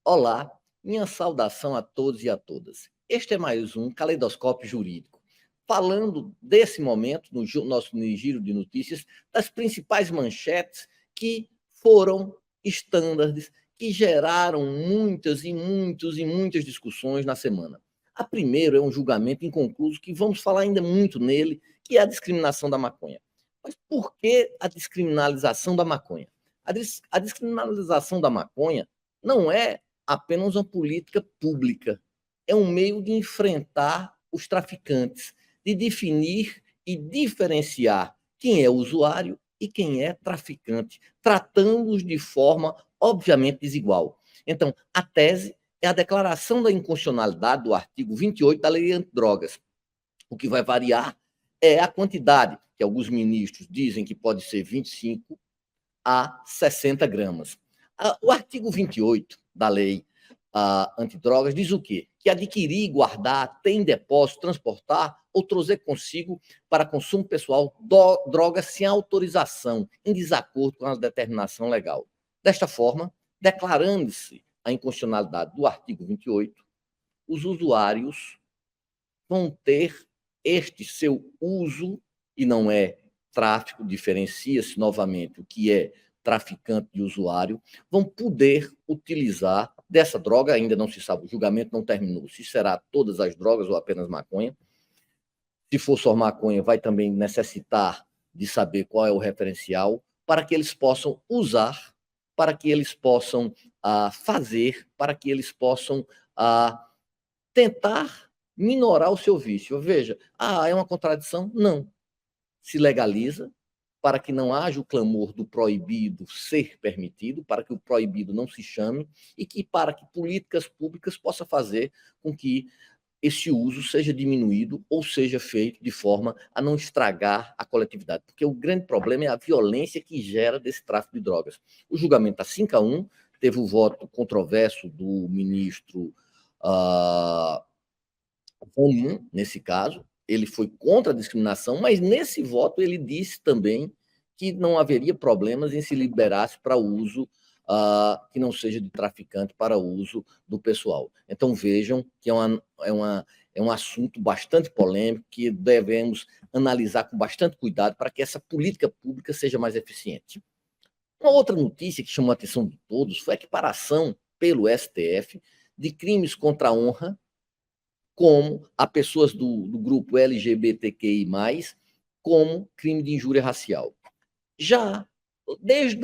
Olá, minha saudação a todos e a todas. Este é mais um Caleidoscópio Jurídico, falando desse momento, no nosso giro de notícias, das principais manchetes que foram estándares, que geraram muitas discussões na semana. A primeira é um julgamento inconcluso, que vamos falar ainda muito nele, que é a discriminação da maconha. Mas por que a descriminalização da maconha? A descriminalização da maconha não é apenas uma política pública, é um meio de enfrentar os traficantes, de definir e diferenciar quem é usuário e quem é traficante, tratando-os de forma obviamente desigual. Então, a tese é a declaração da inconstitucionalidade do artigo 28 da Lei Antidrogas. O que vai variar é a quantidade, que alguns ministros dizem que pode ser 25 a 60 gramas. O artigo 28 da lei antidrogas diz o quê? Que adquirir, guardar, ter em depósito, transportar ou trazer consigo para consumo pessoal drogas sem autorização, em desacordo com a determinação legal. Desta forma, declarando-se a inconstitucionalidade do artigo 28, os usuários vão ter este seu uso, e não é tráfico, diferencia-se novamente o que é traficante de usuário, vão poder utilizar dessa droga, ainda não se sabe, o julgamento não terminou, se será todas as drogas ou apenas maconha. Se for só maconha, vai também necessitar de saber qual é o referencial, para que eles possam usar, para que eles possam fazer, para que eles possam tentar minorar o seu vício. Veja, é uma contradição? Não. Se legaliza para que não haja o clamor do proibido ser permitido, para que o proibido não se chame e que para que políticas públicas possam fazer com que esse uso seja diminuído ou seja feito de forma a não estragar a coletividade. Porque o grande problema é a violência que gera desse tráfico de drogas. O julgamento está 5-1, teve o voto controverso do ministro Rolim, nesse caso, ele foi contra a discriminação, mas nesse voto ele disse também que não haveria problemas em se liberasse para uso que não seja de traficante, para uso do pessoal. Então vejam que é um assunto bastante polêmico que devemos analisar com bastante cuidado para que essa política pública seja mais eficiente. Uma outra notícia que chamou a atenção de todos foi a equiparação pelo STF de crimes contra a honra como a pessoas do grupo LGBTQI+, como crime de injúria racial. Já desde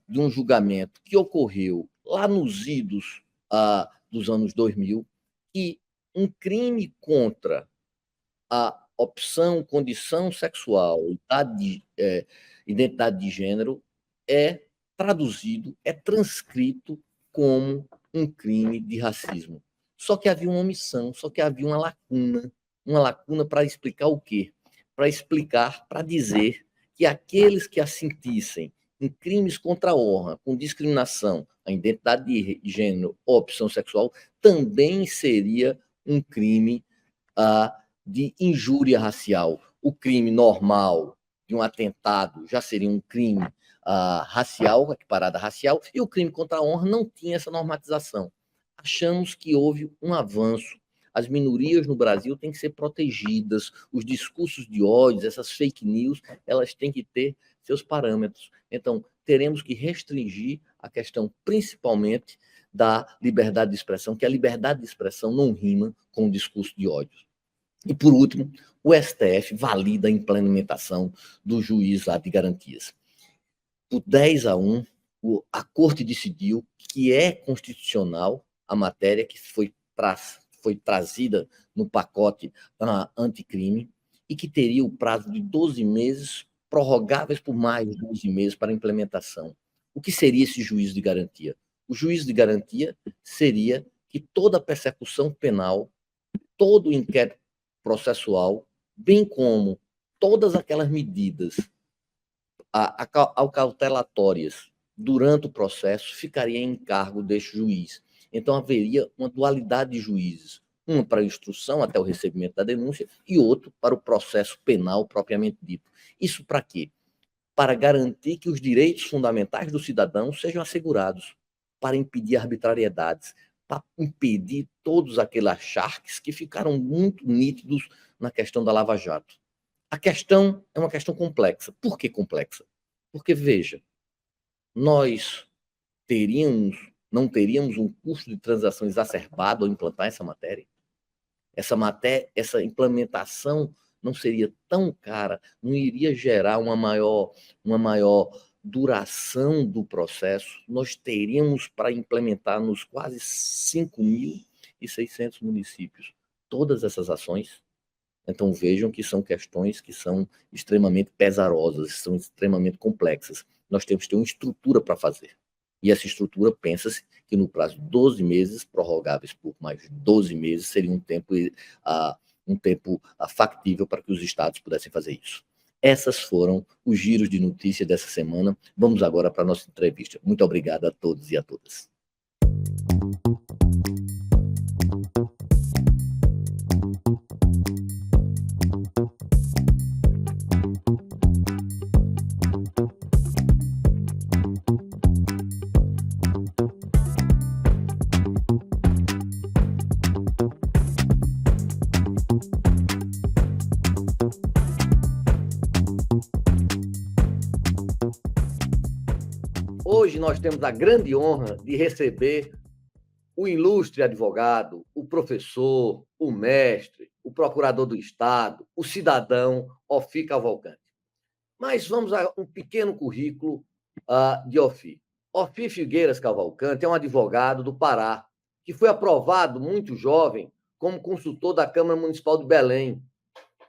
de um julgamento que ocorreu lá nos idos dos anos 2000, que um crime contra a opção, condição sexual, identidade de gênero, é traduzido, é transcrito como um crime de racismo. Só que havia uma omissão, só que havia uma lacuna para explicar o quê? Para explicar, para dizer que aqueles que assentissem em crimes contra a honra, com discriminação, a identidade de gênero ou opção sexual, também seria um crime de injúria racial. O crime normal de um atentado já seria um crime racial, equiparado a racial, e o crime contra a honra não tinha essa normatização. Achamos que houve um avanço. As minorias no Brasil têm que ser protegidas, os discursos de ódio, essas fake news, elas têm que ter seus parâmetros. Então, teremos que restringir a questão, principalmente, da liberdade de expressão, que a liberdade de expressão não rima com o discurso de ódio. E, por último, o STF valida a implementação do juiz de garantias. Por 10-1, a Corte decidiu que é constitucional a matéria que foi trazida no pacote anticrime e que teria o prazo de 12 meses, prorrogáveis por mais de 12 meses para implementação. O que seria esse juízo de garantia? O juízo de garantia seria que toda persecução penal, todo inquérito processual, bem como todas aquelas medidas cautelatórias durante o processo, ficaria em encargo deste juiz. Então, haveria uma dualidade de juízes, um para a instrução até o recebimento da denúncia e outro para o processo penal propriamente dito. Isso para quê? Para garantir que os direitos fundamentais do cidadão sejam assegurados. para impedir arbitrariedades, para impedir todos aqueles acharques que ficaram muito nítidos na questão da Lava Jato. A questão é uma questão complexa. Por que complexa? Porque, veja, nós não teríamos um custo de transação exacerbado ao implantar essa matéria? Essa implementação não seria tão cara, não iria gerar uma maior duração do processo. Nós teríamos para implementar nos quase 5.600 municípios todas essas ações. Então vejam que são questões que são extremamente pesarosas, são extremamente complexas. Nós temos que ter uma estrutura para fazer. E essa estrutura, pensa-se que no prazo de 12 meses, prorrogáveis por mais 12 meses, seria um tempo factível para que os estados pudessem fazer isso. Essas foram os giros de notícias dessa semana. Vamos agora para a nossa entrevista. Muito obrigado a todos e a todas. Hoje nós temos a grande honra de receber o ilustre advogado, o professor, o mestre, o procurador do Estado, o cidadão Ofir Cavalcante. Mas vamos a um pequeno currículo de Ofir. Ofir Figueiras Cavalcante é um advogado do Pará, que foi aprovado muito jovem como consultor da Câmara Municipal de Belém.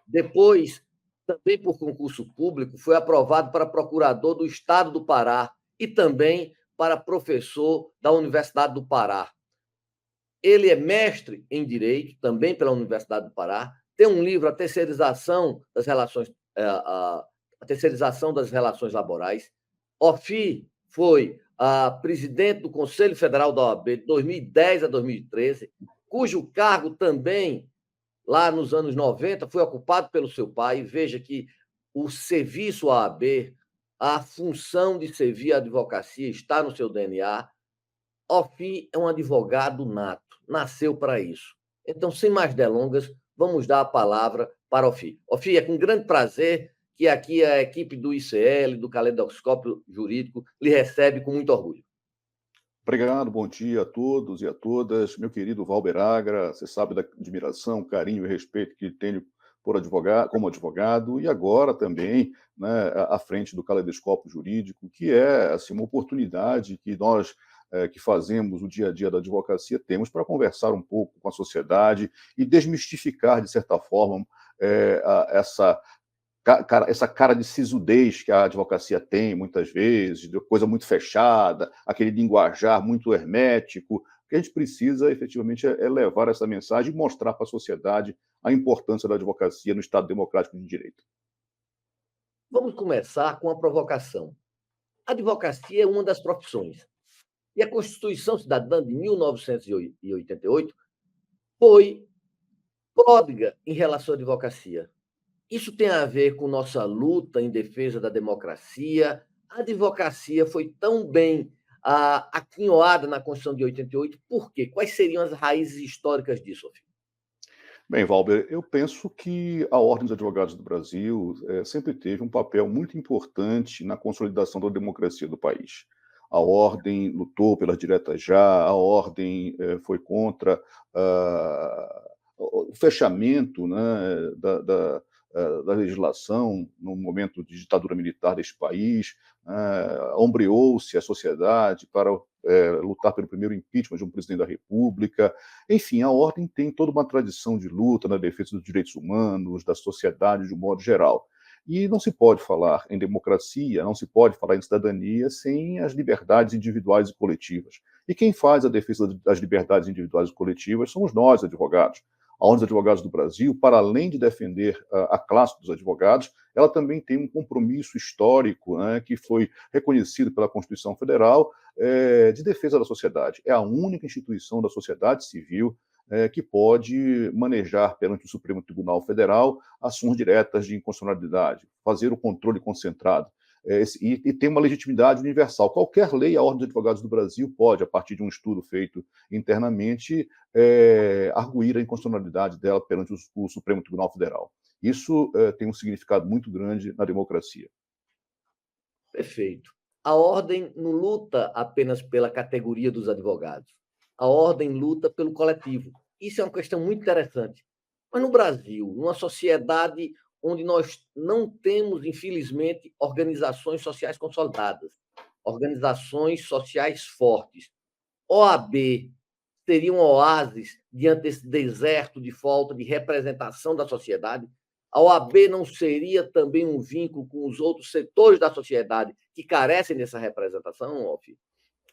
Depois, também por concurso público, foi aprovado para procurador do Estado do Pará e também para professor da Universidade do Pará. Ele é mestre em Direito, também pela Universidade do Pará, tem um livro, A Terceirização das Relações Laborais. Ofir foi presidente do Conselho Federal da OAB de 2010 a 2013, cujo cargo também, lá nos anos 90, foi ocupado pelo seu pai. Veja que o serviço à OAB, a função de servir a advocacia está no seu DNA. Ofir é um advogado nato, nasceu para isso. Então, sem mais delongas, vamos dar a palavra para Ofir. Ofir, é com grande prazer que aqui a equipe do ICL, do Caleidoscópio Jurídico, lhe recebe com muito orgulho. Obrigado, bom dia a todos e a todas. Meu querido Valber Agra, você sabe da admiração, carinho e respeito que tenho por advogado, como advogado, e agora também, né, à frente do Caleidoscópio Jurídico, que é assim, uma oportunidade que nós que fazemos o dia a dia da advocacia temos para conversar um pouco com a sociedade e desmistificar, de certa forma, essa cara de sisudez que a advocacia tem, muitas vezes, de coisa muito fechada, aquele linguajar muito hermético. O que a gente precisa, efetivamente, é levar essa mensagem e mostrar para a sociedade a importância da advocacia no Estado democrático de direito. Vamos começar com a provocação. A advocacia é uma das profissões. E a Constituição Cidadã de 1988 foi pródiga em relação à advocacia. Isso tem a ver com nossa luta em defesa da democracia. A advocacia foi tão bem aquinhoada na Constituição de 88, por quê? Quais seriam as raízes históricas disso, Ofir? Bem, Valber, eu penso que a Ordem dos Advogados do Brasil sempre teve um papel muito importante na consolidação da democracia do país. A Ordem lutou pelas diretas já, a Ordem foi contra o fechamento, né, da legislação no momento de ditadura militar deste país, ombreou-se a sociedade para lutar pelo primeiro impeachment de um presidente da República. Enfim, a Ordem tem toda uma tradição de luta na defesa dos direitos humanos, da sociedade de um modo geral. E não se pode falar em democracia, não se pode falar em cidadania sem as liberdades individuais e coletivas. E quem faz a defesa das liberdades individuais e coletivas somos nós, advogados. A Ordem dos Advogados do Brasil, para além de defender a classe dos advogados, ela também tem um compromisso histórico, né, que foi reconhecido pela Constituição Federal, de defesa da sociedade. É a única instituição da sociedade civil que pode manejar perante o Supremo Tribunal Federal ações diretas de inconstitucionalidade, fazer o controle concentrado. e tem uma legitimidade universal. Qualquer lei, a Ordem dos Advogados do Brasil pode, a partir de um estudo feito internamente, arguir a inconstitucionalidade dela perante o Supremo Tribunal Federal. Isso tem um significado muito grande na democracia. Perfeito. A ordem não luta apenas pela categoria dos advogados. A ordem luta pelo coletivo. Isso é uma questão muito interessante. Mas no Brasil, numa sociedade onde nós não temos, infelizmente, organizações sociais consolidadas, organizações sociais fortes, OAB seria um oásis diante desse deserto de falta de representação da sociedade? A OAB não seria também um vínculo com os outros setores da sociedade que carecem dessa representação, Alfio?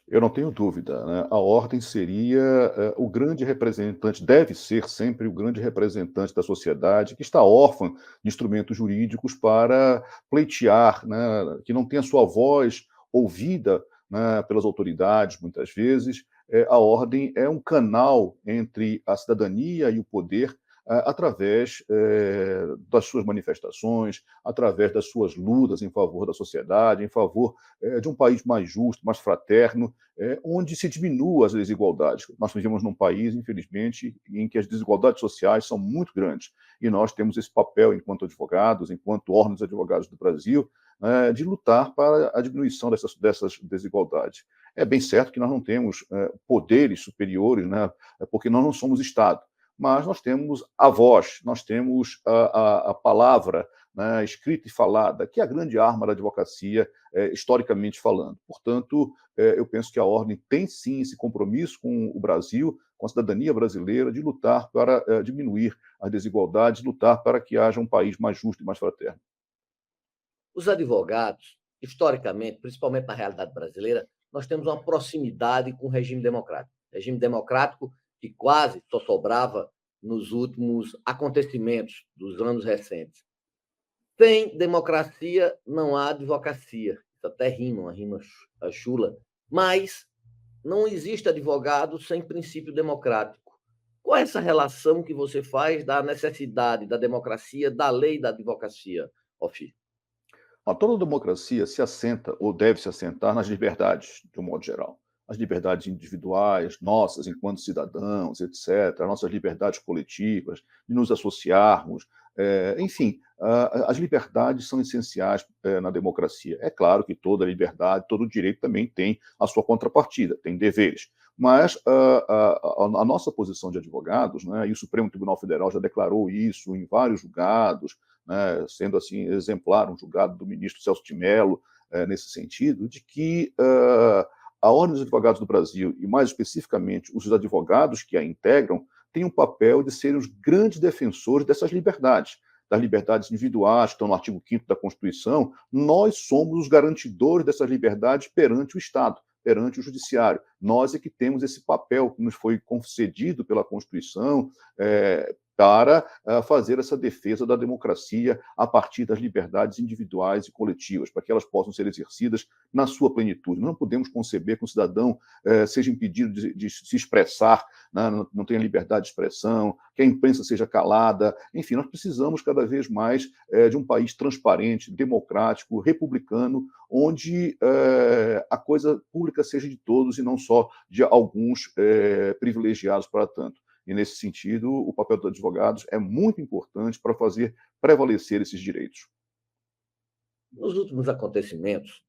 Eu não tenho dúvida, né? A ordem seria o grande representante, deve ser sempre o grande representante da sociedade que está órfã de instrumentos jurídicos para pleitear, né? Que não tem a sua voz ouvida, né, pelas autoridades, muitas vezes. A ordem é um canal entre a cidadania e o poder, através das suas manifestações, através das suas lutas em favor da sociedade, em favor de um país mais justo, mais fraterno, onde se diminuam as desigualdades. Nós vivemos num país, infelizmente, em que as desigualdades sociais são muito grandes, e nós temos esse papel, enquanto advogados, enquanto ordem dos advogados do Brasil, de lutar para a diminuição dessas desigualdades. É bem certo que nós não temos poderes superiores, né, porque nós não somos Estado, mas nós temos a voz, nós temos a palavra, né, escrita e falada, que é a grande arma da advocacia, historicamente falando. Portanto, eu penso que a ordem tem sim esse compromisso com o Brasil, com a cidadania brasileira, de lutar para diminuir as desigualdades, lutar para que haja um país mais justo e mais fraterno. Os advogados, historicamente, principalmente na realidade brasileira, nós temos uma proximidade com o regime democrático. Regime democrático que quase só sobrava nos últimos acontecimentos dos anos recentes. Sem democracia, não há advocacia. Isso até rima, uma rima chula. Mas não existe advogado sem princípio democrático. Qual é essa relação que você faz da necessidade da democracia, da lei e da advocacia, Ofi? Toda democracia se assenta ou deve se assentar nas liberdades, de um modo geral. As liberdades individuais, nossas enquanto cidadãos, etc., nossas liberdades coletivas, de nos associarmos, enfim, as liberdades são essenciais na democracia. É claro que toda liberdade, todo direito também tem a sua contrapartida, tem deveres. Mas a nossa posição de advogados, né, e o Supremo Tribunal Federal já declarou isso em vários julgados, né, sendo assim exemplar um julgado do ministro Celso de Mello, nesse sentido, de que a Ordem dos Advogados do Brasil, e mais especificamente os advogados que a integram, têm um papel de serem os grandes defensores dessas liberdades, das liberdades individuais, que estão no artigo 5º da Constituição. Nós somos os garantidores dessas liberdades perante o Estado, perante o Judiciário. Nós é que temos esse papel que nos foi concedido pela Constituição, para fazer essa defesa da democracia a partir das liberdades individuais e coletivas, para que elas possam ser exercidas na sua plenitude. Não podemos conceber que um cidadão seja impedido de se expressar, né, não tenha liberdade de expressão, que a imprensa seja calada. Enfim, nós precisamos cada vez mais de um país transparente, democrático, republicano, onde a coisa pública seja de todos e não só de alguns privilegiados para tanto. E, nesse sentido, o papel dos advogados é muito importante para fazer prevalecer esses direitos. Nos últimos acontecimentos,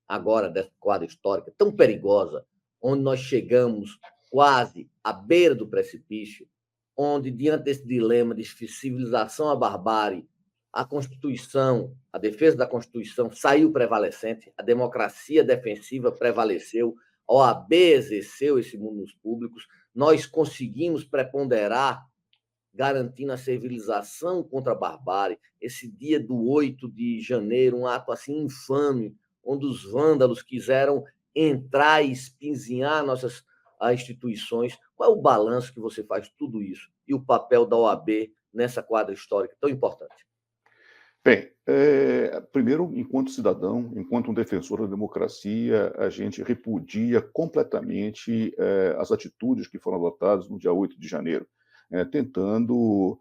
agora dessa quadra histórica tão perigosa, onde nós chegamos quase à beira do precipício, onde, diante desse dilema de civilização à barbárie, a Constituição, a defesa da Constituição saiu prevalecente, a democracia defensiva prevaleceu, a OAB exerceu esse mundo nos públicos, nós conseguimos preponderar, garantindo a civilização contra a barbárie. Esse dia do 8 de janeiro, um ato assim infame, onde os vândalos quiseram entrar e espinzinhar nossas instituições. Qual é o balanço que você faz de tudo isso e o papel da OAB nessa quadra histórica tão importante? Bem, primeiro, enquanto cidadão, enquanto um defensor da democracia, a gente repudia completamente as atitudes que foram adotadas no dia 8 de janeiro. tentando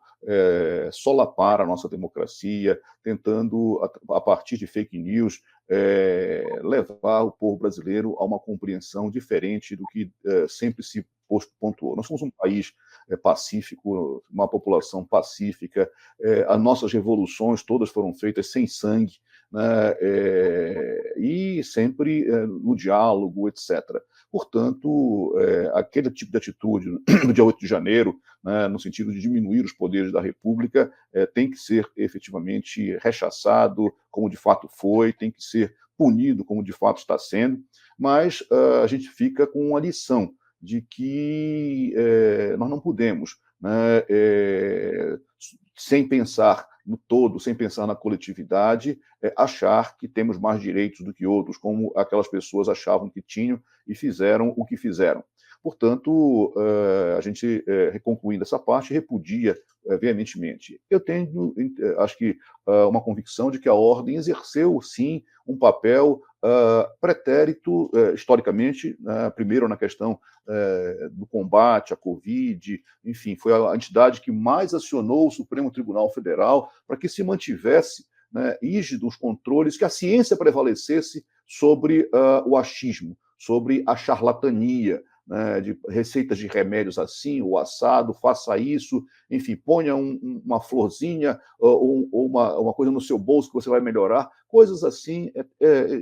solapar a nossa democracia, tentando, a partir de fake news, levar o povo brasileiro a uma compreensão diferente do que sempre se pontuou. Nós somos um país pacífico, uma população pacífica, as nossas revoluções todas foram feitas sem sangue, né, e sempre no diálogo, etc. Portanto, aquele tipo de atitude no dia 8 de janeiro, né, no sentido de diminuir os poderes da República, tem que ser efetivamente rechaçado, como de fato foi, tem que ser punido, como de fato está sendo, mas a gente fica com uma lição de que nós não podemos, né, sem pensar no todo, sem pensar na coletividade, achar que temos mais direitos do que outros, como aquelas pessoas achavam que tinham e fizeram o que fizeram. Portanto, a gente, concluindo essa parte, repudia veementemente. Eu tenho, acho que, uma convicção de que a ordem exerceu, sim, um papel pretérito, historicamente, primeiro na questão do combate à Covid, enfim, foi a entidade que mais acionou o Supremo Tribunal Federal para que se mantivesse, né, rígidos os controles, que a ciência prevalecesse sobre o achismo, sobre a charlatania, né, de receitas de remédios assim, ou assado, faça isso, enfim, ponha uma florzinha ou uma coisa no seu bolso que você vai melhorar, coisas assim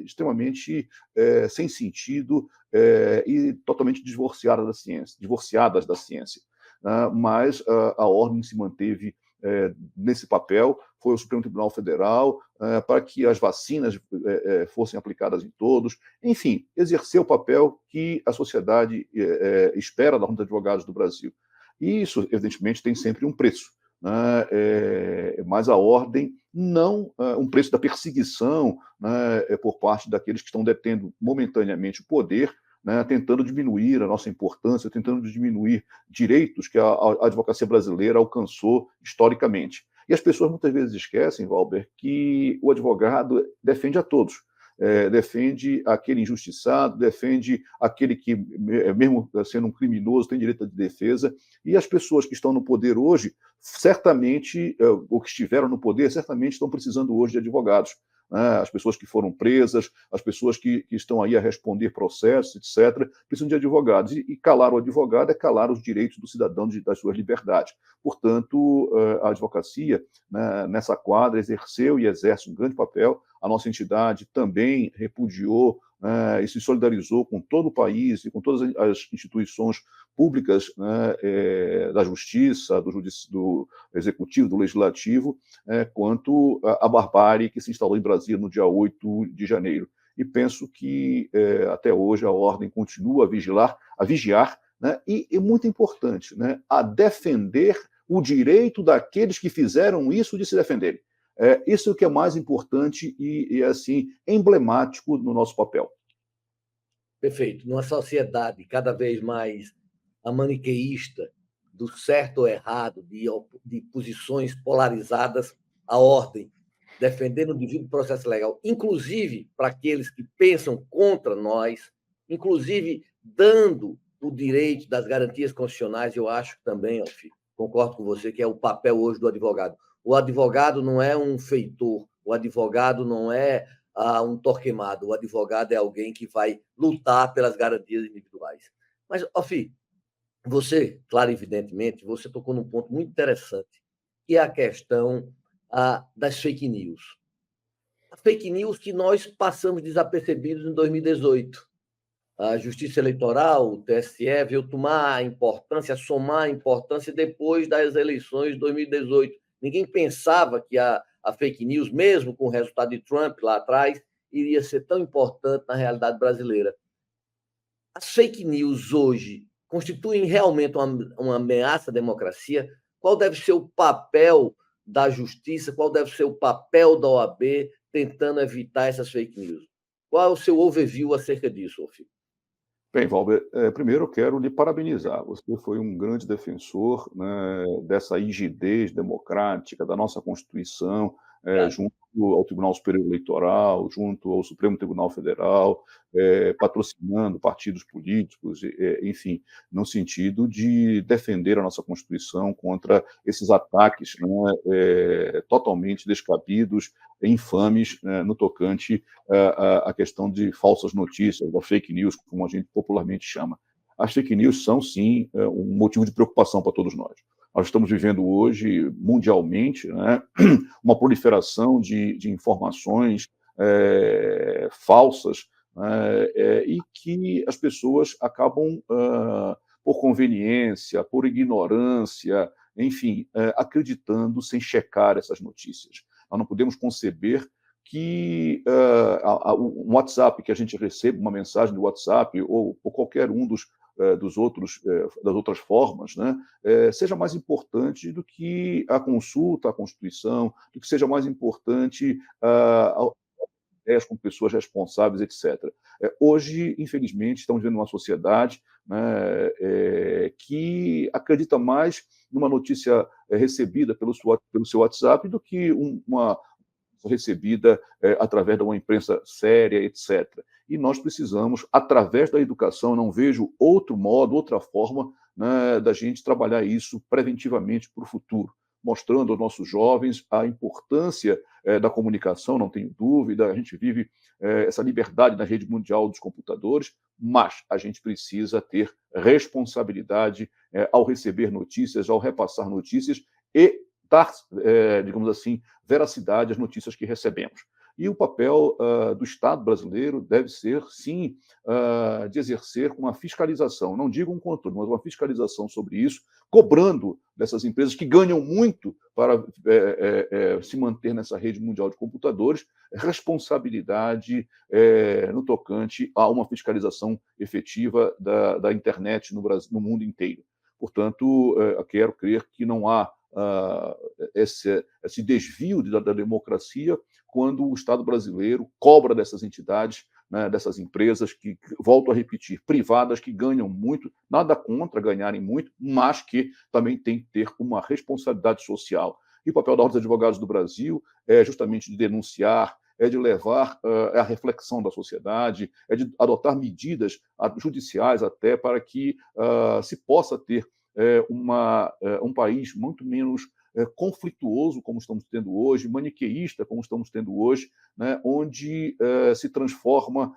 extremamente sem sentido e totalmente divorciadas da ciência. Mas a ordem se manteve nesse papel, foi o Supremo Tribunal Federal, para que as vacinas fossem aplicadas em todos, enfim, exerceu o papel que a sociedade espera da Ordem dos Advogados do Brasil. E isso, evidentemente, tem sempre um preço, né? Mas a ordem não um preço da perseguição, né, por parte daqueles que estão detendo momentaneamente o poder, né, tentando diminuir a nossa importância, tentando diminuir direitos que a advocacia brasileira alcançou historicamente. E as pessoas muitas vezes esquecem, Valber, que o advogado defende a todos. Defende aquele injustiçado, defende aquele que, mesmo sendo um criminoso, tem direito de defesa, e as pessoas que estão no poder hoje, certamente, ou que estiveram no poder, certamente estão precisando hoje de advogados. As pessoas que foram presas, as pessoas que estão aí a responder processos, etc., precisam de advogados. E calar o advogado é calar os direitos do cidadão das suas liberdades. Portanto, a advocacia, né, nessa quadra, exerceu e exerce um grande papel. A nossa entidade também repudiou, né, e se solidarizou com todo o país e com todas as instituições públicas, né, da justiça, do executivo, do legislativo, quanto à barbárie que se instalou em Brasília no dia 8 de janeiro. E penso que até hoje a ordem continua a vigiar, né, e muito importante, né, a defender o direito daqueles que fizeram isso de se defenderem. Isso é o que é mais importante e assim, emblemático no nosso papel. Perfeito. Numa sociedade cada vez mais maniqueísta, do certo ou errado, de posições polarizadas, a ordem, defendendo o devido processo legal, inclusive para aqueles que pensam contra nós, inclusive dando o direito das garantias constitucionais, eu acho também, Alfio, concordo com você, que é o papel hoje do advogado. O advogado não é um feitor, o advogado não é um torquemado, o advogado é alguém que vai lutar pelas garantias individuais. Mas, Alfio, você, claro, evidentemente, você tocou num ponto muito interessante, que é a questão das fake news. A fake news que nós passamos desapercebidos em 2018. A Justiça Eleitoral, o TSE, veio tomar a importância, somar a importância depois das eleições de 2018. Ninguém pensava que a fake news, mesmo com o resultado de Trump lá atrás, iria ser tão importante na realidade brasileira. As fake news hoje constituem realmente uma ameaça à democracia? Qual deve ser o papel da justiça? Qual deve ser o papel da OAB tentando evitar essas fake news? Qual é o seu overview acerca disso, Ofio? Bem, Valber, primeiro eu quero lhe parabenizar. Você foi um grande defensor, né, dessa rigidez democrática, da nossa Constituição, Obrigado. junto ao Tribunal Superior Eleitoral, junto ao Supremo Tribunal Federal, patrocinando partidos políticos, enfim, no sentido de defender a nossa Constituição contra esses ataques, né, totalmente descabidos, infames, né, no tocante à questão de falsas notícias, da fake news, como a gente popularmente chama. As fake news são, sim, um motivo de preocupação para todos nós. Nós estamos vivendo hoje, mundialmente, né, uma proliferação de informações falsas, né, e que as pessoas acabam, por conveniência, por ignorância, enfim, acreditando sem checar essas notícias. Nós não podemos conceber que um WhatsApp, que a gente receba uma mensagem do WhatsApp ou qualquer um das outras formas, né, seja mais importante do que a consulta à Constituição, do que seja mais importante ideias com pessoas responsáveis, etc. Hoje, infelizmente, estamos vivendo uma sociedade, né, que acredita mais numa notícia recebida pelo seu WhatsApp do que uma recebida através de uma imprensa séria, etc. E nós precisamos, através da educação, não vejo outro modo, outra forma, né, da gente trabalhar isso preventivamente para o futuro, mostrando aos nossos jovens a importância da comunicação, não tenho dúvida, a gente vive essa liberdade na rede mundial dos computadores, mas a gente precisa ter responsabilidade ao receber notícias, ao repassar notícias e dar, digamos assim, veracidade às notícias que recebemos. E o papel do Estado brasileiro deve ser, sim, de exercer uma fiscalização, não digo um controle, mas uma fiscalização sobre isso, cobrando dessas empresas que ganham muito para se manter nessa rede mundial de computadores, responsabilidade no tocante a uma fiscalização efetiva da internet no Brasil, no mundo inteiro. Portanto, quero crer que não há esse desvio da democracia quando o Estado brasileiro cobra dessas entidades, né, dessas empresas que, volto a repetir, privadas que ganham muito, nada contra ganharem muito, mas que também tem que ter uma responsabilidade social. E o papel da Ordem dos Advogados do Brasil é justamente de denunciar, é de levar a reflexão da sociedade, é de adotar medidas judiciais até para que se possa ter um país muito menos conflituoso, como estamos tendo hoje, maniqueísta, como estamos tendo hoje, né, onde se transforma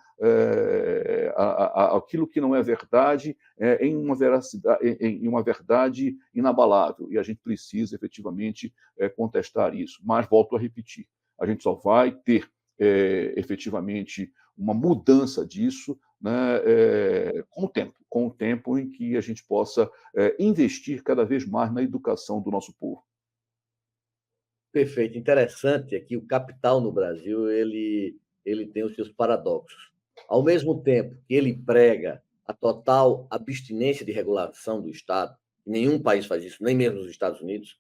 aquilo que não é verdade em uma verdade inabalável. E a gente precisa, efetivamente, contestar isso. Mas, volto a repetir, a gente só vai ter, efetivamente, uma mudança disso, né, com o tempo em que a gente possa investir cada vez mais na educação do nosso povo. Perfeito, interessante é que o capital no Brasil ele tem os seus paradoxos. Ao mesmo tempo que ele prega a total abstinência de regulação do Estado, nenhum país faz isso, nem mesmo os Estados Unidos,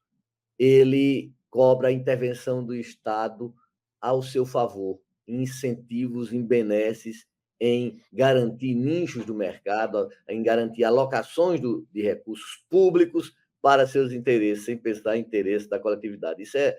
ele cobra a intervenção do Estado ao seu favor, em incentivos, em benesses, em garantir nichos do mercado, em garantir alocações de recursos públicos para seus interesses, sem pensar em interesse da coletividade. Isso é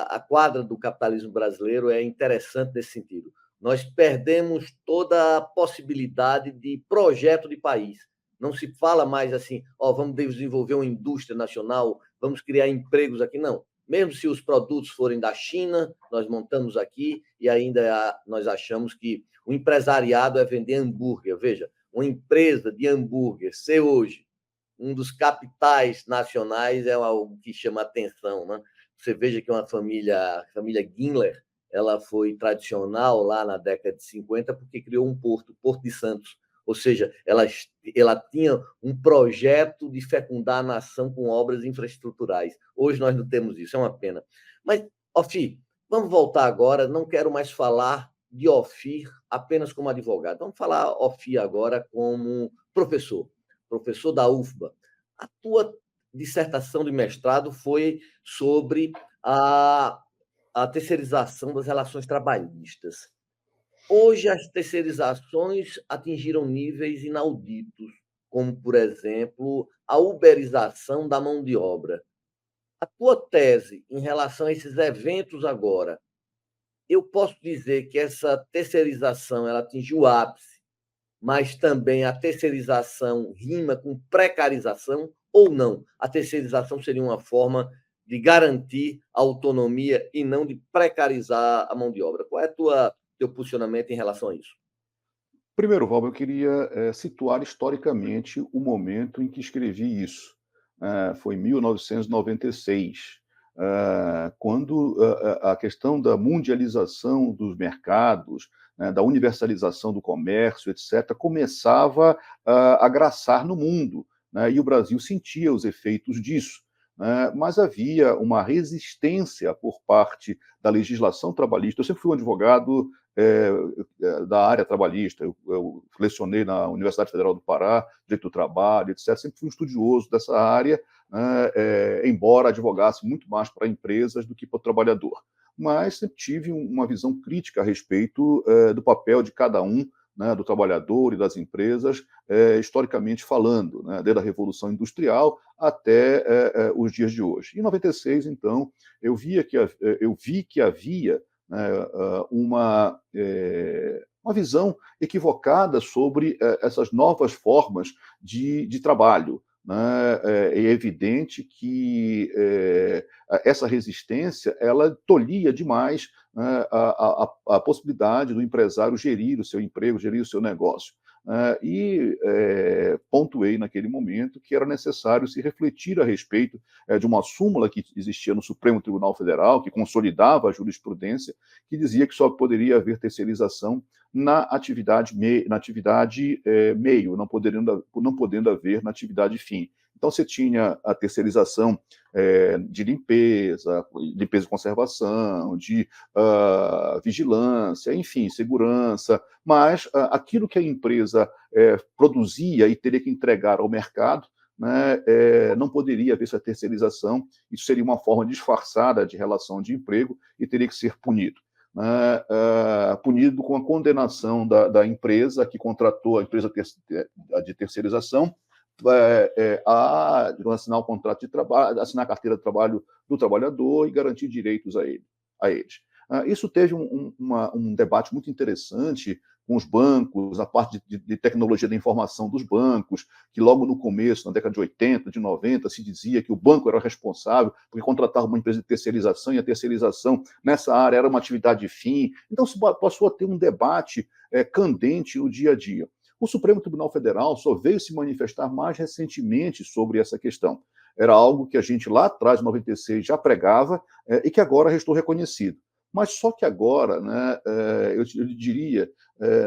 a quadra do capitalismo brasileiro é interessante nesse sentido. Nós perdemos toda a possibilidade de projeto de país. Não se fala mais assim, vamos desenvolver uma indústria nacional, vamos criar empregos aqui. Não. Mesmo se os produtos forem da China, nós montamos aqui e ainda nós achamos que o empresariado é vender hambúrguer. Veja, uma empresa de hambúrguer ser hoje um dos capitais nacionais é algo que chama atenção, né? Você veja que a família Guinler, ela foi tradicional lá na década de 50 porque criou um porto, o Porto de Santos. Ou seja, ela tinha um projeto de fecundar a nação com obras infraestruturais. Hoje nós não temos isso, é uma pena. Mas, Ofir, vamos voltar agora. Não quero mais falar de Ofir apenas como advogado. Vamos falar Ofir agora como professor da UFBA. A tua dissertação de mestrado foi sobre a terceirização das relações trabalhistas. Hoje, as terceirizações atingiram níveis inauditos, como, por exemplo, a uberização da mão de obra. A tua tese em relação a esses eventos agora eu posso dizer que essa terceirização ela atingiu o ápice, mas também a terceirização rima com precarização ou não? A terceirização seria uma forma de garantir a autonomia e não de precarizar a mão de obra. Qual é teu posicionamento em relação a isso? Primeiro, Val, eu queria situar historicamente o momento em que escrevi isso. Foi em 1996, quando a questão da mundialização dos mercados, né, da universalização do comércio, etc., começava a graçar no mundo, né, e o Brasil sentia os efeitos disso. Né, mas havia uma resistência por parte da legislação trabalhista. Eu sempre fui um advogado da área trabalhista. Eu lecionei na Universidade Federal do Pará, direito do trabalho, etc. Sempre fui um estudioso dessa área, né, embora advogasse muito mais para empresas do que para o trabalhador. Mas sempre tive uma visão crítica a respeito do papel de cada um, né, do trabalhador e das empresas, historicamente falando, né, desde a Revolução Industrial até os dias de hoje. Em 96, então, eu vi que havia, né, uma visão equivocada sobre essas novas formas de trabalho. Né? É evidente que essa resistência ela tolhia demais, né, a possibilidade do empresário gerir o seu emprego, gerir o seu negócio. Pontuei naquele momento que era necessário se refletir a respeito de uma súmula que existia no Supremo Tribunal Federal, que consolidava a jurisprudência, que dizia que só poderia haver terceirização na atividade meio, não podendo haver na atividade fim. Então, você tinha a terceirização de limpeza e conservação, de vigilância, enfim, segurança, mas aquilo que a empresa produzia e teria que entregar ao mercado, né, não poderia haver essa terceirização. Isso seria uma forma disfarçada de relação de emprego e teria que ser punido. Né, punido com a condenação da empresa que contratou a empresa de terceirização a assinar o contrato de trabalho, assinar a carteira de trabalho do trabalhador e garantir direitos a eles. Isso teve um debate muito interessante com os bancos, a parte de tecnologia da informação dos bancos, que logo no começo, na década de 80, de 90, se dizia que o banco era responsável porque contratava uma empresa de terceirização e a terceirização nessa área era uma atividade fim. Então, se passou a ter um debate candente no dia a dia. O Supremo Tribunal Federal só veio se manifestar mais recentemente sobre essa questão. Era algo que a gente lá atrás, em 96, já pregava e que agora restou reconhecido. Mas só que agora, né, eu diria,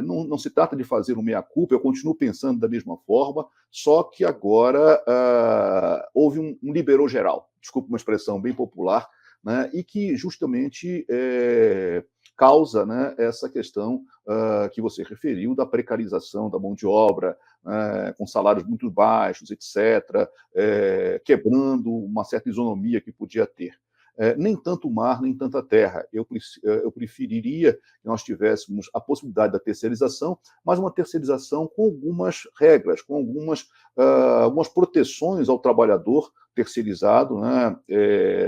não se trata de fazer um meia-culpa, eu continuo pensando da mesma forma, só que agora houve um liberou geral, desculpa uma expressão bem popular, né, e que justamente causa, né, essa questão que você referiu da precarização da mão de obra, com salários muito baixos, etc., quebrando uma certa isonomia que podia ter. Nem tanto o mar, nem tanta terra. Eu preferiria que nós tivéssemos a possibilidade da terceirização, mas uma terceirização com algumas regras, com algumas proteções ao trabalhador terceirizado, né,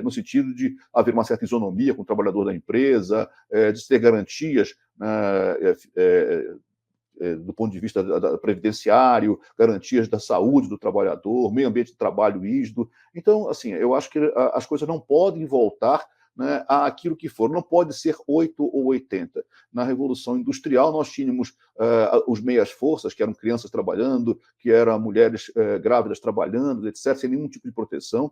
no sentido de haver uma certa isonomia com o trabalhador da empresa, de ter garantias, do ponto de vista previdenciário, garantias da saúde do trabalhador, meio ambiente de trabalho rígido. Então, assim, eu acho que as coisas não podem voltar, né, àquilo que foram. Não pode ser 8 ou 80. Na Revolução Industrial, nós tínhamos os meias-forças, que eram crianças trabalhando, que eram mulheres grávidas trabalhando, etc., sem nenhum tipo de proteção.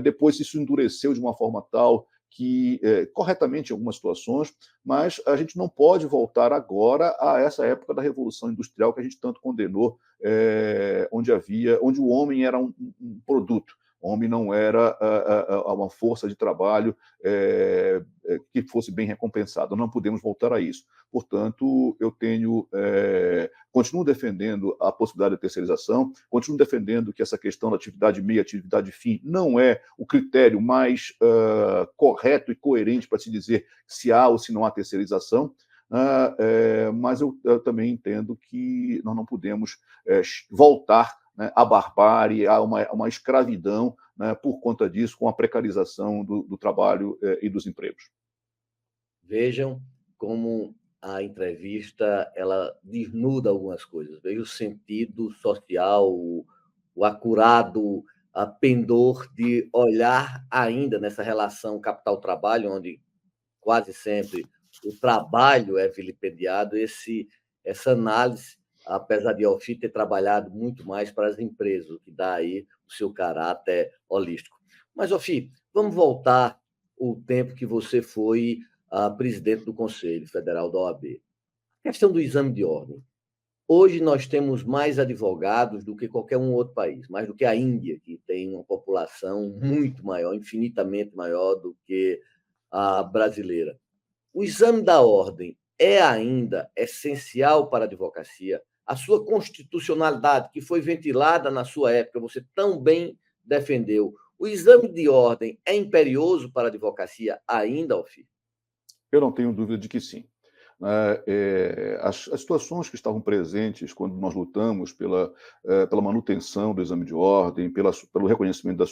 Depois, isso endureceu de uma forma tal que, corretamente em algumas situações, mas a gente não pode voltar agora a essa época da Revolução Industrial que a gente tanto condenou, onde o homem era um produto. O homem não era uma força de trabalho que fosse bem recompensada. Não podemos voltar a isso. Portanto, continuo defendendo a possibilidade de terceirização, continuo defendendo que essa questão da atividade meia, atividade fim, não é o critério mais correto e coerente para se dizer se há ou se não há terceirização, mas eu também entendo que nós não podemos voltar, né, à barbárie, a uma escravidão, né, por conta disso, com a precarização do trabalho e dos empregos. Vejam como a entrevista ela desnuda algumas coisas. Veja o sentido social, o acurado pendor de olhar ainda nessa relação capital-trabalho, onde quase sempre o trabalho é vilipendiado, essa análise, apesar de Alfi ter trabalhado muito mais para as empresas, o que dá aí o seu caráter holístico. Mas, Alfi, vamos voltar o tempo que você foi presidente do Conselho Federal da OAB. A questão do exame de ordem. Hoje nós temos mais advogados do que qualquer um outro país, mais do que a Índia, que tem uma população muito maior, infinitamente maior do que a brasileira. O exame da ordem é ainda essencial para a advocacia? A sua constitucionalidade, que foi ventilada na sua época, você tão bem defendeu. O exame de ordem é imperioso para a advocacia ainda, Alfir? Eu não tenho dúvida de que sim. As situações que estavam presentes quando nós lutamos pela manutenção do exame de ordem, pelo reconhecimento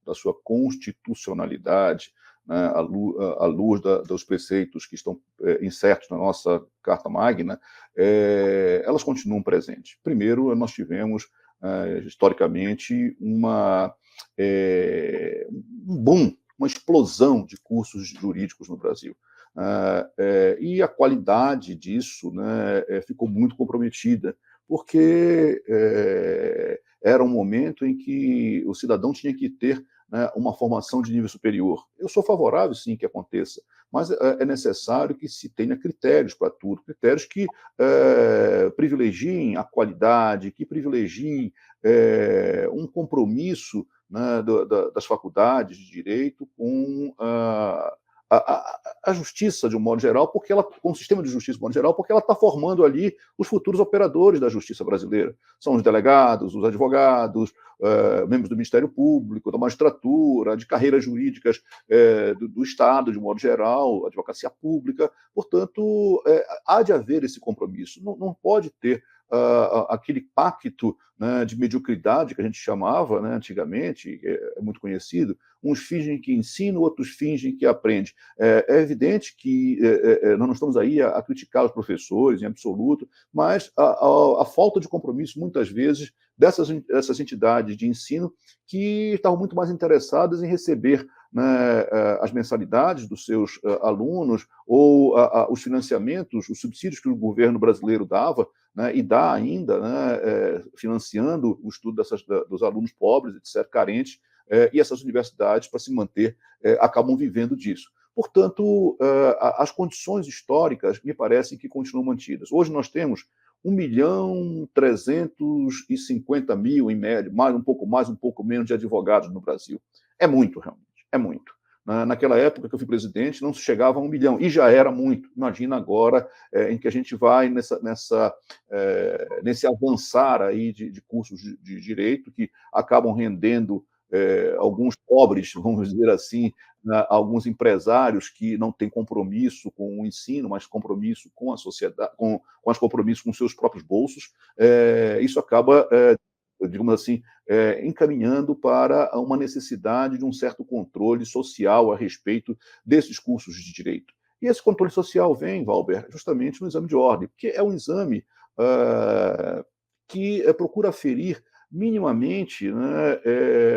da sua constitucionalidade, né, à luz dos preceitos que estão incertos na nossa Carta Magna, elas continuam presentes. Primeiro, nós tivemos, historicamente, um boom, uma explosão de cursos jurídicos no Brasil. E a qualidade disso, né, ficou muito comprometida, porque era um momento em que o cidadão tinha que ter, né, uma formação de nível superior. Eu sou favorável, sim, que aconteça, mas é necessário que se tenha critérios para tudo, critérios que privilegiem a qualidade, que privilegiem um compromisso, né, das faculdades de direito com a justiça, de um modo geral, com o sistema de justiça, de um modo geral, porque ela está formando ali os futuros operadores da justiça brasileira. São os delegados, os advogados, membros do Ministério Público, da magistratura, de carreiras jurídicas do Estado, de um modo geral, advocacia pública. Portanto, há de haver esse compromisso. Não pode ter aquele pacto, né, de mediocridade que a gente chamava, né, antigamente, é muito conhecido. Uns fingem que ensinam, outros fingem que aprendem. É evidente que nós não estamos aí a criticar os professores, em absoluto, mas a falta de compromisso, muitas vezes, dessas entidades de ensino que estavam muito mais interessadas em receber, né, as mensalidades dos seus alunos ou os financiamentos, os subsídios que o governo brasileiro dava, né, e dá ainda, né, financiando o estudo dos alunos pobres, etc., carentes, e essas universidades, para se manter, acabam vivendo disso. Portanto, as condições históricas me parecem que continuam mantidas. Hoje nós temos 1.350.000, em média, um pouco mais, um pouco menos de advogados no Brasil. É muito, realmente, é muito. Naquela época que eu fui presidente, não se chegava a 1 milhão, e já era muito. Imagina agora, em que a gente vai nesse avançar aí de cursos de direito, que acabam rendendo alguns pobres, vamos dizer assim, alguns empresários que não têm compromisso com o ensino, mas compromisso com a sociedade, com compromissos com seus próprios bolsos. Isso acaba, digamos assim, encaminhando para uma necessidade de um certo controle social a respeito desses cursos de direito. E esse controle social vem, Valber, justamente no exame de ordem, porque é um exame que procura aferir minimamente, né,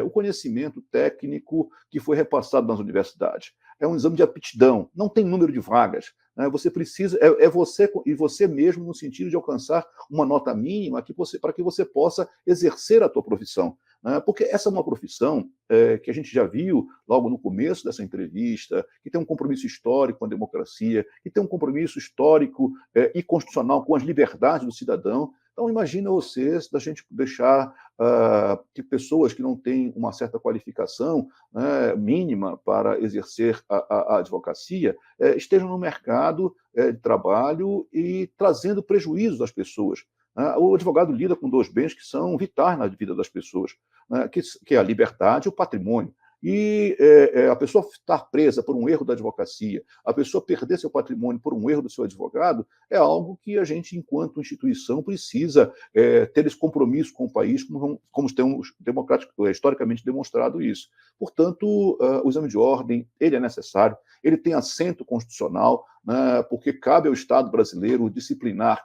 o conhecimento técnico que foi repassado nas universidades. É um exame de aptidão, não tem número de vagas. Né, você precisa, você e você mesmo, no sentido de alcançar uma nota mínima para que você possa exercer a tua profissão. Né, porque essa é uma profissão que a gente já viu logo no começo dessa entrevista, que tem um compromisso histórico com a democracia, que tem um compromisso histórico e constitucional com as liberdades do cidadão. Então, imagina você, da gente deixar que pessoas que não têm uma certa qualificação, né, mínima para exercer a advocacia estejam no mercado de trabalho e trazendo prejuízos às pessoas. Né? O advogado lida com dois bens que são vitais na vida das pessoas, né, que é a liberdade e o patrimônio. E a pessoa estar presa por um erro da advocacia, a pessoa perder seu patrimônio por um erro do seu advogado, é algo que a gente, enquanto instituição, precisa ter esse compromisso com o país, como temos historicamente demonstrado isso. Portanto, o exame de ordem, ele é necessário, ele tem assento constitucional, né, porque cabe ao Estado brasileiro disciplinar,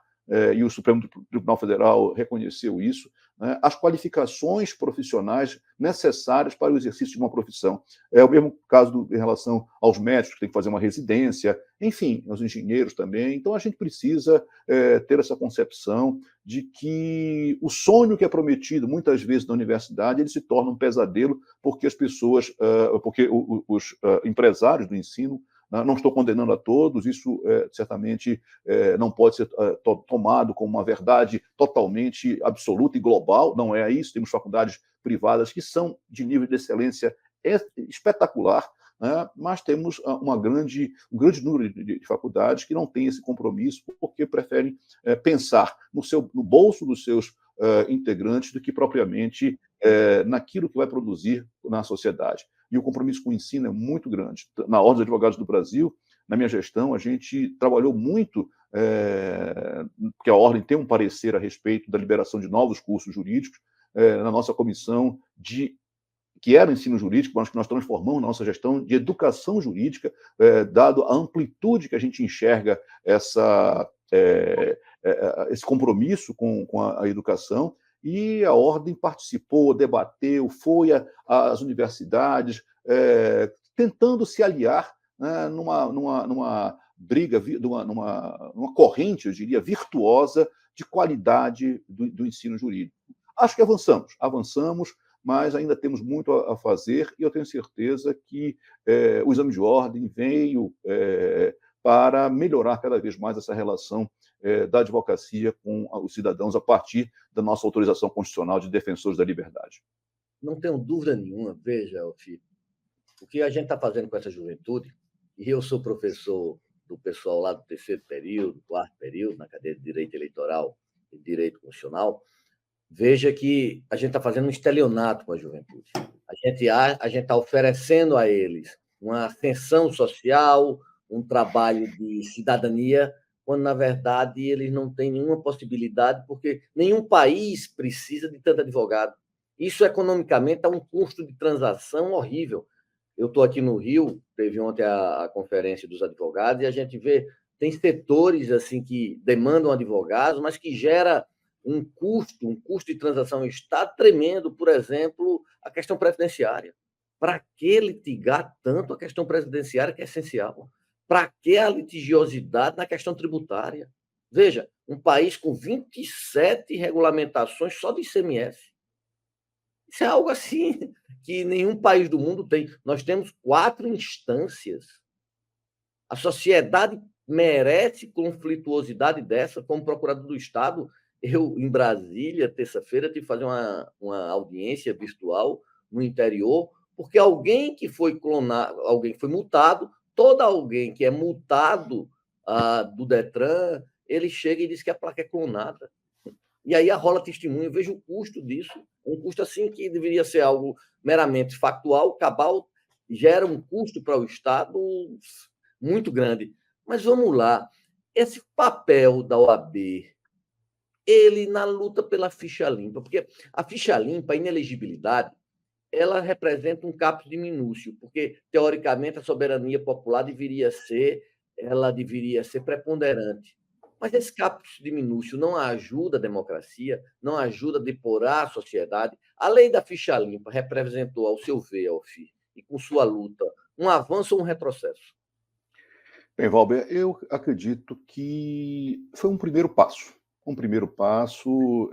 e o Supremo Tribunal Federal reconheceu isso, né, as qualificações profissionais necessárias para o exercício de uma profissão. É o mesmo caso em relação aos médicos, que têm que fazer uma residência, enfim, aos engenheiros também. Então, a gente precisa ter essa concepção de que o sonho que é prometido, muitas vezes, na universidade, ele se torna um pesadelo, porque as pessoas, porque os empresários do ensino, não estou condenando a todos, isso certamente não pode ser tomado como uma verdade totalmente absoluta e global, não é isso. Temos faculdades privadas que são de nível de excelência espetacular, né? Mas temos um grande número de faculdades que não têm esse compromisso porque preferem pensar no bolso dos seus integrantes do que propriamente naquilo que vai produzir na sociedade. E o compromisso com o ensino é muito grande. Na Ordem dos Advogados do Brasil, na minha gestão, a gente trabalhou muito, porque a Ordem tem um parecer a respeito da liberação de novos cursos jurídicos, na nossa comissão que era o ensino jurídico, mas que nós transformamos na nossa gestão de educação jurídica, dado a amplitude que a gente enxerga esse compromisso com a educação. E a Ordem participou, debateu, foi às universidades, tentando se aliar, né, numa briga, numa corrente, eu diria, virtuosa de qualidade do ensino jurídico. Acho que avançamos, mas ainda temos muito a fazer, e eu tenho certeza que o exame de ordem veio para melhorar cada vez mais essa relação da advocacia com os cidadãos a partir da nossa autorização constitucional de defensores da liberdade. Não tenho dúvida nenhuma, veja, Alfio, o que a gente está fazendo com essa juventude, e eu sou professor do pessoal lá do terceiro período, quarto período, na cadeira de Direito Eleitoral e Direito Constitucional, veja que a gente está fazendo um estelionato com a juventude. A gente está oferecendo a eles uma ascensão social, um trabalho de cidadania, quando, na verdade, eles não têm nenhuma possibilidade, porque nenhum país precisa de tanto advogado. Isso, economicamente, é um custo de transação horrível. Eu estou aqui no Rio, teve ontem a conferência dos advogados, e a gente vê, tem setores assim que demandam advogados, mas que gera um custo de transação está tremendo, por exemplo, a questão previdenciária. Para que litigar tanto a questão previdenciária, que é essencial? Para que a litigiosidade na questão tributária? Veja, um país com 27 regulamentações só de ICMS. Isso é algo assim que nenhum país do mundo tem. Nós temos 4 instâncias. A sociedade merece conflituosidade dessa. Como procurador do Estado, eu, em Brasília, terça-feira, tive que fazer uma audiência virtual no interior, porque alguém que foi clonado, alguém que foi multado, alguém que é multado do Detran, ele chega e diz que a placa é clonada. E aí rola testemunho, eu vejo o custo disso, um custo assim que deveria ser algo meramente factual, cabal, gera um custo para o Estado muito grande. Mas vamos lá, esse papel da OAB, ele na luta pela ficha limpa, porque a ficha limpa, a inelegibilidade, ela representa um caput minúsculo, porque, teoricamente, a soberania popular deveria ser preponderante. Mas esse caput minúsculo não ajuda a democracia, não ajuda a depurar a sociedade. A lei da ficha limpa representou, ao seu ver, Alfir, e com sua luta, um avanço ou um retrocesso? Bem, Valber, eu acredito que foi um primeiro passo. Um primeiro passo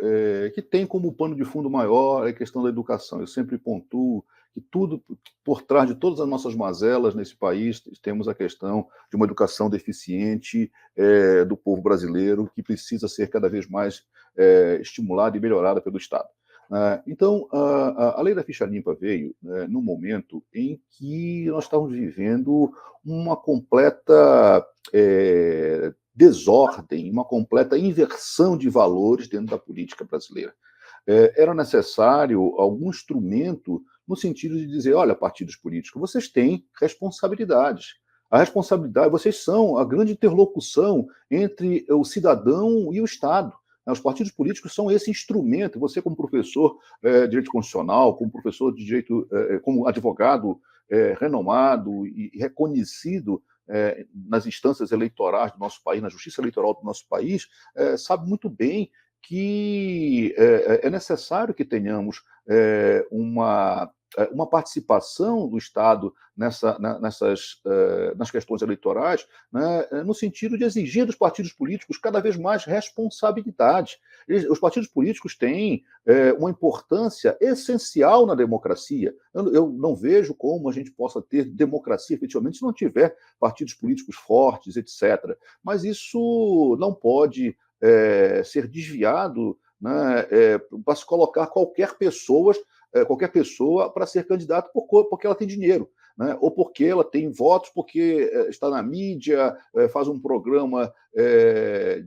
que tem como pano de fundo maior a questão da educação. Eu sempre pontuo que tudo, por trás de todas as nossas mazelas nesse país, temos a questão de uma educação deficiente do povo brasileiro, que precisa ser cada vez mais estimulada e melhorada pelo Estado. Então, a lei da ficha limpa veio num momento em que nós estávamos vivendo uma completa desordem, uma completa inversão de valores dentro da política brasileira. era necessário algum instrumento no sentido de dizer, olha, partidos políticos, vocês têm responsabilidades. A responsabilidade, vocês são a grande interlocução entre o cidadão e o Estado. Os partidos políticos são esse instrumento. Você, como professor de direito constitucional, como professor de direito, como advogado renomado e reconhecido nas instâncias eleitorais do nosso país, na justiça eleitoral do nosso país, sabe muito bem que é necessário que tenhamos uma participação do Estado nas questões eleitorais, né, no sentido de exigir dos partidos políticos cada vez mais responsabilidade. Os partidos políticos têm uma importância essencial na democracia. Eu não vejo como a gente possa ter democracia efetivamente se não tiver partidos políticos fortes, etc. Mas isso não pode ser desviado, né, para se colocar qualquer pessoa para ser candidato porque ela tem dinheiro, né? Ou porque ela tem votos, porque está na mídia, faz um programa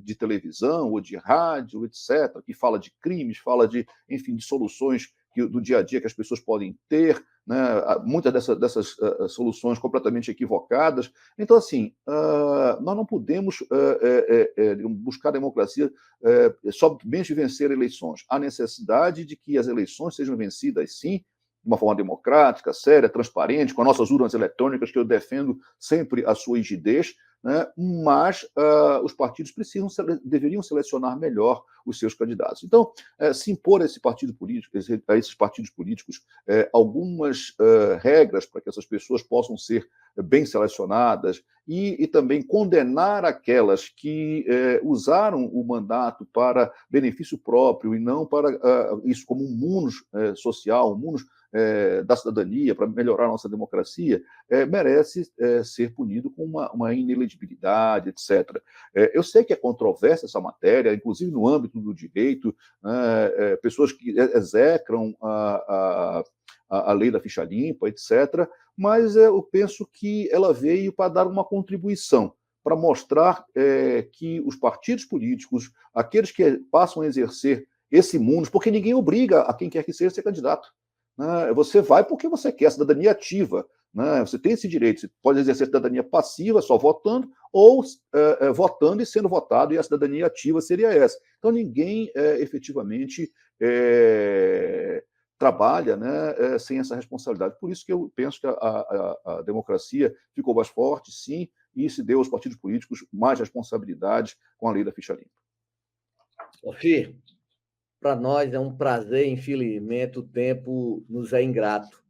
de televisão ou de rádio, etc., que fala de crimes, fala enfim, de soluções do dia a dia que as pessoas podem ter, né? Muitas dessas soluções completamente equivocadas. Então, assim, nós não podemos buscar a democracia somente vencer eleições. Há necessidade de que as eleições sejam vencidas, sim, de uma forma democrática, séria, transparente, com as nossas urnas eletrônicas, que eu defendo sempre a sua rigidez, né? Mas os partidos deveriam selecionar melhor os seus candidatos. Então, se impor a esses partidos políticos algumas regras para que essas pessoas possam ser bem selecionadas e também condenar aquelas que usaram o mandato para benefício próprio e não para isso como um munus social, um munus da cidadania, para melhorar a nossa democracia, merece ser punido com uma inelegibilidade, etc. Eu sei que é controversa essa matéria, inclusive no âmbito do direito, pessoas que execram a lei da ficha limpa, etc., mas eu penso que ela veio para dar uma contribuição, para mostrar que os partidos políticos, aqueles que passam a exercer esse munus, porque ninguém obriga a quem quer que seja ser candidato, né? Você vai porque você quer cidadania ativa, né? Você tem esse direito, você pode exercer cidadania passiva, só votando, ou votando e sendo votado, e a cidadania ativa seria essa. Então, ninguém efetivamente trabalha, né, sem essa responsabilidade. Por isso que eu penso que a democracia ficou mais forte, sim, e se deu aos partidos políticos mais responsabilidades com a lei da ficha limpa. Sofia, para nós é um prazer, infelizmente, o tempo nos é ingrato.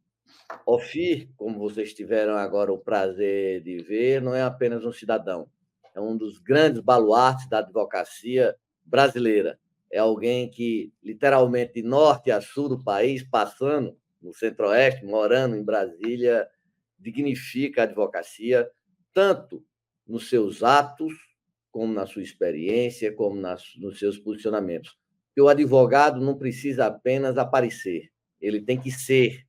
Ofir, como vocês tiveram agora o prazer de ver, não é apenas um cidadão, é um dos grandes baluartes da advocacia brasileira. É alguém que, literalmente, de norte a sul do país, passando no centro-oeste, morando em Brasília, dignifica a advocacia, tanto nos seus atos, como na sua experiência, como nos seus posicionamentos. Porque o advogado não precisa apenas aparecer, ele tem que ser.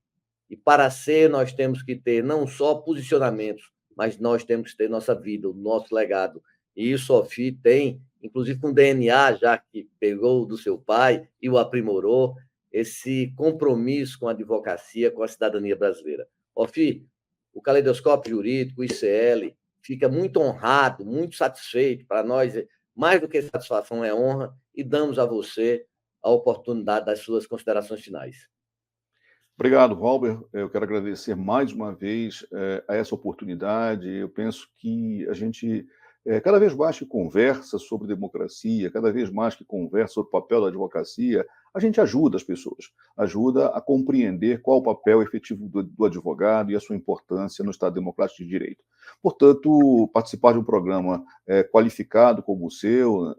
E para ser, nós temos que ter não só posicionamentos, mas nós temos que ter nossa vida, o nosso legado. E isso o Sophie tem, inclusive com o DNA, já que pegou do seu pai e o aprimorou, esse compromisso com a advocacia, com a cidadania brasileira. Sophie, o Caleidoscópio Jurídico, o ICL, fica muito honrado, muito satisfeito. Para nós, mais do que satisfação, é honra, e damos a você a oportunidade das suas considerações finais. Obrigado, Valber. Eu quero agradecer mais uma vez a essa oportunidade. Eu penso que a gente, cada vez mais que conversa sobre democracia, cada vez mais que conversa sobre o papel da advocacia, a gente ajuda as pessoas, ajuda a compreender qual o papel efetivo do advogado e a sua importância no Estado Democrático de Direito. Portanto, participar de um programa qualificado como o seu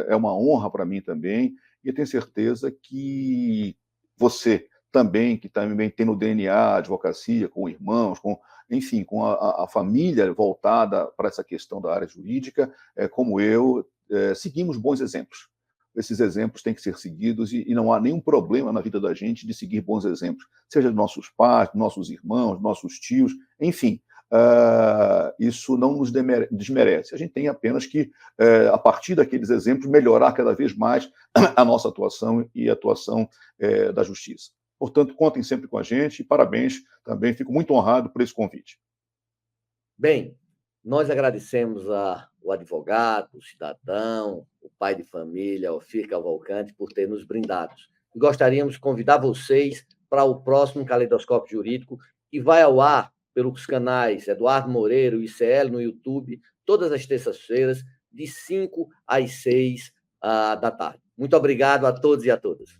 é uma honra para mim também, e eu tenho certeza que você também, que também tem no DNA a advocacia, com irmãos, enfim, com a família voltada para essa questão da área jurídica, como eu, seguimos bons exemplos. Esses exemplos têm que ser seguidos e não há nenhum problema na vida da gente de seguir bons exemplos, seja de nossos pais, nossos irmãos, nossos tios, enfim. isso não nos desmerece. A gente tem apenas que, a partir daqueles exemplos, melhorar cada vez mais a nossa atuação e a atuação da justiça. Portanto, contem sempre com a gente e parabéns também, fico muito honrado por esse convite. Bem, nós agradecemos ao advogado, o cidadão, o pai de família, Ofir Cavalcante, por ter nos brindado. E gostaríamos de convidar vocês para o próximo Caleidoscópio Jurídico, que vai ao ar pelos canais Eduardo Moreira, o ICL, no YouTube, todas as terças-feiras, de 5 às 6 da tarde. Muito obrigado a todos e a todas.